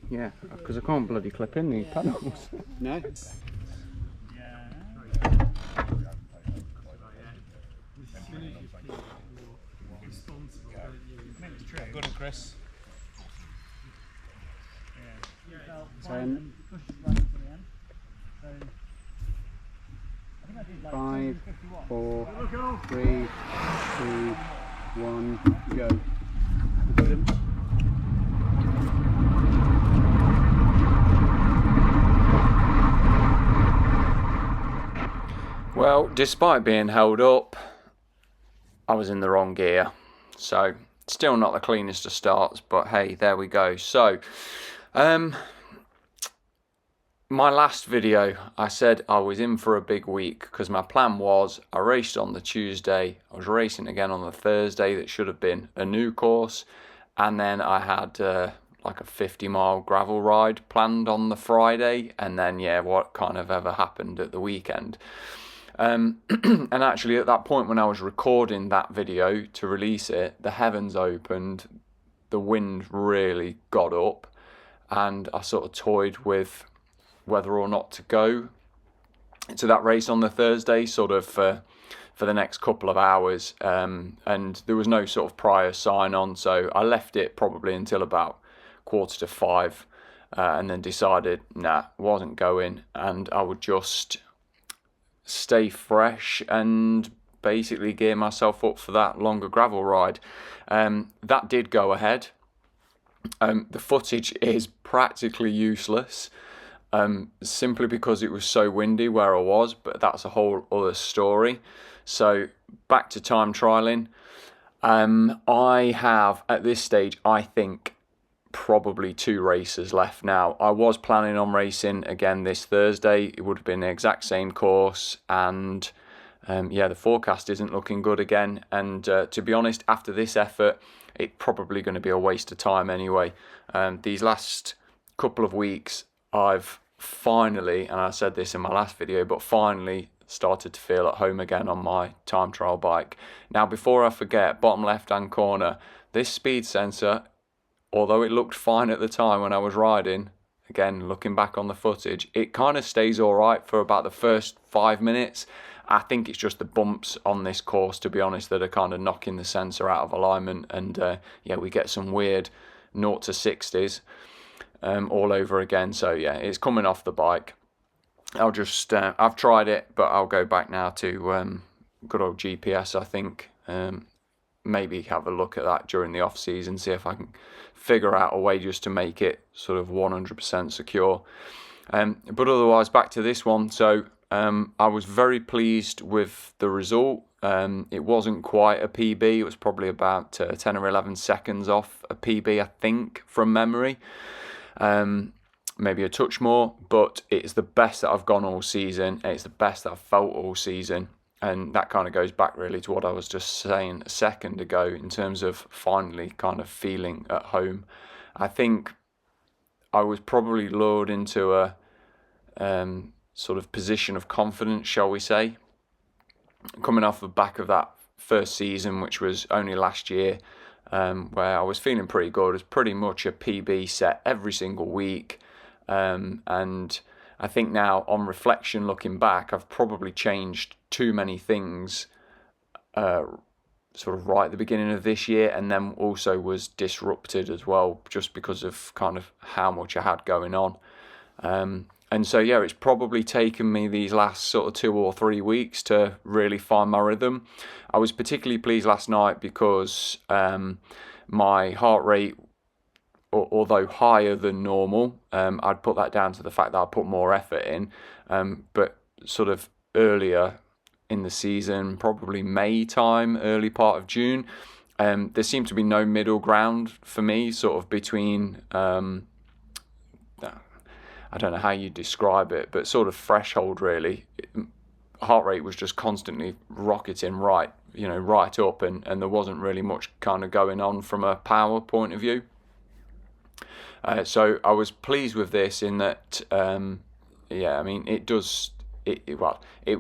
Yeah, because I can't bloody clip in these panels. No? Good one, Chris. 10, 5, 4, 3, 2, 1, go. Well, despite being held up, I was in the wrong gear. So, still not the cleanest of starts, but hey, there we go. So, my last video, I said I was in for a big week because my plan was I raced on the Tuesday, I was racing again on the Thursday that should have been a new course, and then I had like a 50-mile gravel ride planned on the Friday, and then yeah, what kind of ever happened at the weekend. And actually at that point when I was recording that video to release it, the heavens opened, the wind really got up, and I sort of toyed with whether or not to go to that race on the Thursday, sort of for the next couple of hours, and there was no sort of prior sign on, so I left it probably until about 4:45, and then decided nah, wasn't going, and I would just stay fresh and basically gear myself up for that longer gravel ride. That did go ahead. The footage is practically useless, simply because it was so windy where I was, but that's a whole other story. So back to time trialing. I have at this stage, I think, probably 2 races left now. I was planning on racing again this Thursday. It would have been the exact same course, and yeah, the forecast isn't looking good again, and to be honest, after this effort, it's probably going to be a waste of time anyway. These last couple of weeks, I've finally, and I said this in my last video, but finally started to feel at home again on my time trial bike. Now, before I forget, bottom left hand corner, this speed sensor, although it looked fine at the time when I was riding, again looking back on the footage, it kind of stays alright for about the first 5 minutes. I think it's just the bumps on this course, to be honest, that are kind of knocking the sensor out of alignment, and yeah, we get some weird 0 to 60s all over again. So yeah, it's coming off the bike. I'll just I've tried it, but I'll go back now to good old GPS. I think maybe have a look at that during the off season, see if I can figure out a way just to make it sort of 100% secure. But otherwise, back to this one. So I was very pleased with the result. It wasn't quite a PB. It was probably about 10 or 11 seconds off a PB, I think, from memory. Maybe a touch more, but it's the best that I've gone all season. It's the best that I've felt all season. And that kind of goes back really to what I was just saying a second ago in terms of finally kind of feeling at home. I think I was probably lured into a sort of position of confidence, shall we say, coming off the back of that first season, which was only last year, where I was feeling pretty good. It was pretty much a PB set every single week. And I think now, on reflection, looking back, I've probably changed too many things sort of right at the beginning of this year, and then also was disrupted as well just because of kind of how much I had going on. And so yeah, it's probably taken me these last sort of 2 or 3 weeks to really find my rhythm. I was particularly pleased last night because my heart rate, although higher than normal, I'd put that down to the fact that I put more effort in, but sort of earlier in the season, probably May time, early part of June, there seemed to be no middle ground for me, sort of between, I don't know how you describe it, but sort of threshold really. Heart rate was just constantly rocketing right up, and there wasn't really much kind of going on from a power point of view. So I was pleased with this in that, yeah, I mean, it was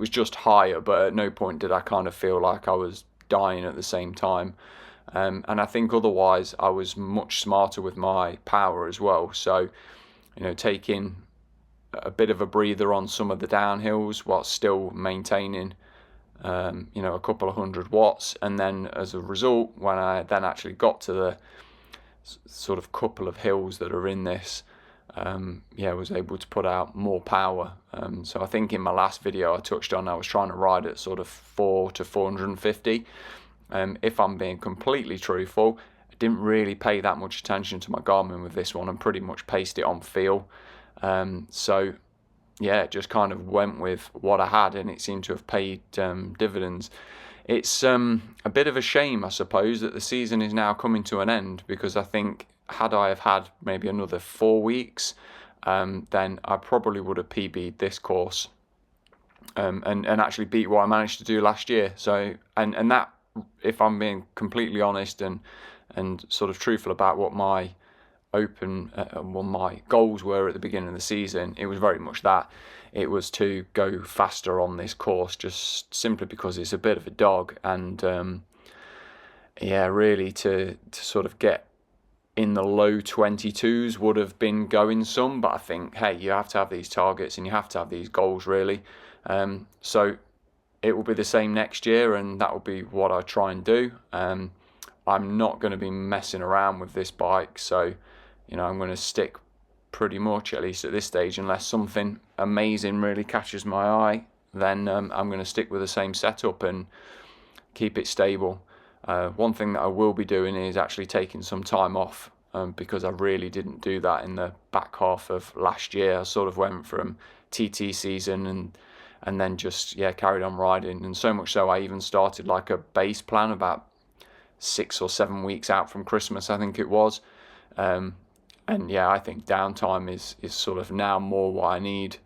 just higher, but at no point did I kind of feel like I was dying at the same time. And I think otherwise I was much smarter with my power as well. So, taking a bit of a breather on some of the downhills while still maintaining, a couple of 100 watts. And then as a result, when I then actually got to the sort of couple of hills that are in this, was able to put out more power. So I think in my last video I touched on I was trying to ride at sort of 4 to 450. If I'm being completely truthful, I didn't really pay that much attention to my Garmin with this one and pretty much paced it on feel. Just kind of went with what I had, and it seemed to have paid dividends. It's a bit of a shame, I suppose, that the season is now coming to an end, because I think had I have had maybe another 4 weeks, then I probably would have PB'd this course and actually beat what I managed to do last year. So and that, if I'm being completely honest and sort of truthful about what my my goals were at the beginning of the season, it was very much that. It was to go faster on this course, just simply because it's a bit of a dog, and really to sort of get in the low 22s would have been going some, but I think, hey, you have to have these targets and you have to have these goals, really. So it will be the same next year, and that will be what I try and do. I'm not going to be messing around with this bike, so I'm going to stick pretty much, at least at this stage, unless something amazing really catches my eye, then I'm going to stick with the same setup and keep it stable. One thing that I will be doing is actually taking some time off, because I really didn't do that in the back half of last year. I sort of went from TT season and then just carried on riding, and so much so I even started like a base plan about 6 or 7 weeks out from Christmas, I think it was. I think downtime is sort of now more what I need,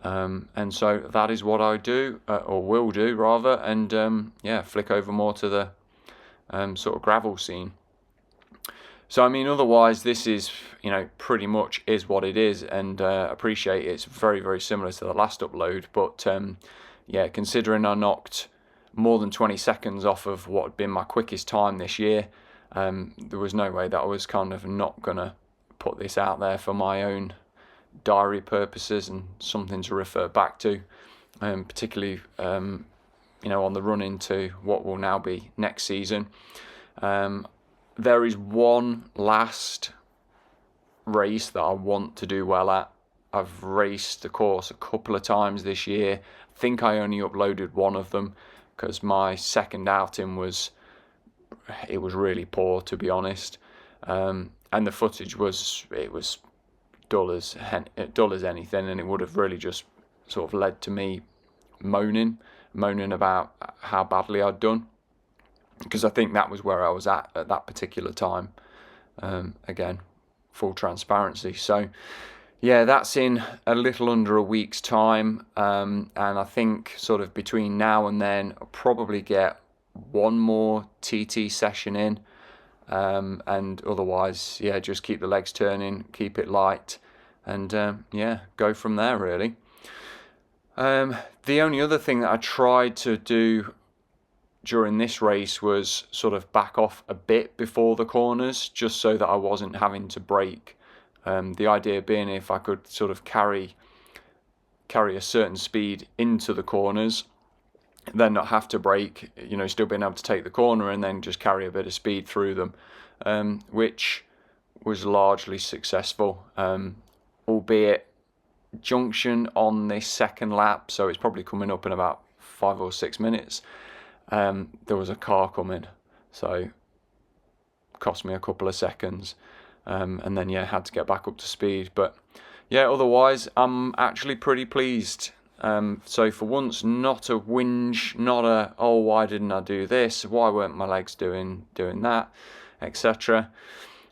and so that is what I do, or will do rather, and flick over more to the sort of gravel scene. So I mean, otherwise this is pretty much is what it is, and appreciate it's very, very similar to the last upload, but considering I knocked more than 20 seconds off of what had been my quickest time this year, there was no way that I was kind of not gonna put this out there for my own diary purposes and something to refer back to, particularly on the run into what will now be next season. There is one last race that I want to do well at. I've raced the course a couple of times this year. I think I only uploaded one of them because my second outing was really poor, to be honest, and the footage was dull as anything, and it would have really just sort of led to me moaning about how badly I'd done, because I think that was where I was at that particular time. Again, full transparency. So that's in a little under a week's time, and I think sort of between now and then I'll probably get one more TT session in, and otherwise just keep the legs turning, keep it light, and go from there, really. The only other thing that I tried to do during this race was sort of back off a bit before the corners, just so that I wasn't having to brake. The idea being, if I could sort of carry a certain speed into the corners, then not have to brake, still being able to take the corner and then just carry a bit of speed through them, which was largely successful, albeit junction on this second lap, so it's probably coming up in about 5 or 6 minutes. There was a car coming, so cost me a couple of seconds, and then had to get back up to speed. But otherwise I'm actually pretty pleased. So for once, not a whinge, not a why didn't I do this, why weren't my legs doing that, etc.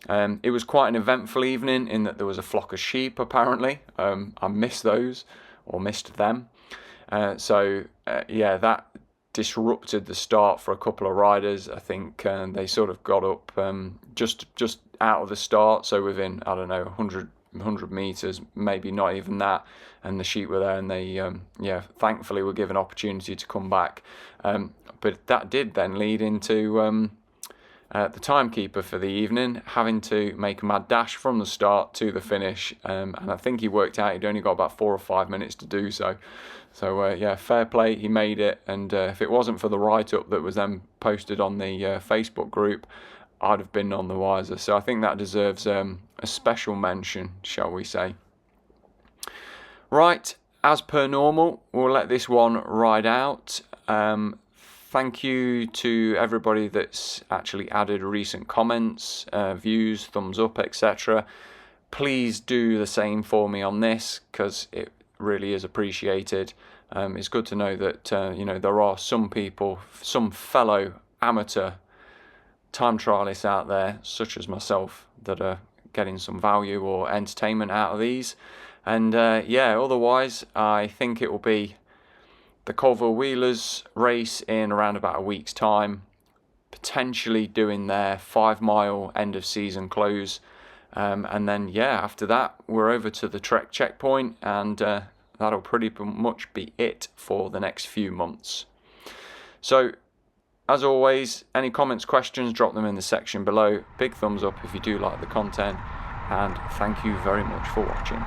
It was quite an eventful evening in that there was a flock of sheep, apparently. I missed those, or missed them. That disrupted the start for a couple of riders. I think they sort of got up just out of the start, so within, I don't know, 100 meters, maybe not even that, and the sheep were there, and they thankfully were given opportunity to come back. But that did then lead into the timekeeper for the evening, having to make a mad dash from the start to the finish, and I think he worked out he'd only got about 4 or 5 minutes to do so. So yeah, fair play, he made it, and if it wasn't for the write-up that was then posted on the Facebook group, I'd have been none the wiser. So I think that deserves a special mention, shall we say. Right, as per normal, we'll let this one ride out. Thank you to everybody that's actually added recent comments, views, thumbs up, etc. Please do the same for me on this, because it really is appreciated. It's good to know that there are some people, some fellow amateur time trialists out there, such as myself, that are getting some value or entertainment out of these. And yeah, otherwise, I think it will be the Colville Wheelers race in around about a week's time, potentially doing their 5-mile end of season close, and then yeah, after that we're over to the Trek checkpoint, and that'll pretty much be it for the next few months. So as always, any comments, questions, drop them in the section below. Big thumbs up if you do like the content, and thank you very much for watching.